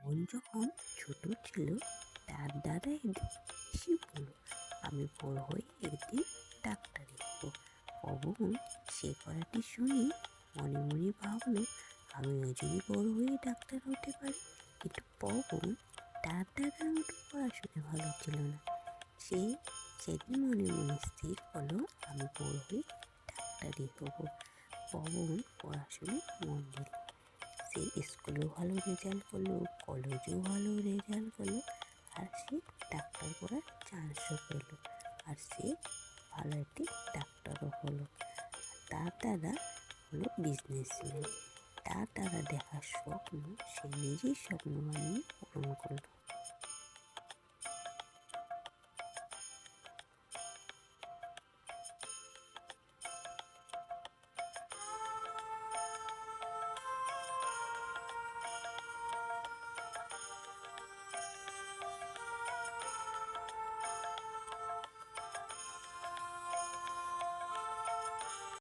পবন যখন ছোট ছিল তার দাদা একদিন এসে বলল, আমি বড় হয়ে একদিন ডাক্তারি হব। পবন সে কথাটি শুনে মনে মনে ভাবলো, আমিও যদি বড় হয়ে ডাক্তার হতে পারি। কিন্তু পবন তার দাদার মতো পড়াশোনা ভালো ছিল না। সে সেদিন মনে মনে স্থির হলো, আমি বড় হয়ে ডাক্তারি হব। পবন পড়াশোনায় মন দিল। সে স্কুলেও ভালো রেজাল্ট করলো, কলেজেও ভালো রেজাল্ট করলো, আর সে ডাক্তার পড়ার চান্সও পেল। আর সে ভালো একটি ডাক্তারও হলো। তার দাদা হলো বিজনেসম্যান। তার দাদা দেখার স্বপ্ন সে নিজের স্বপ্ন বানিয়ে পূরণ করলো।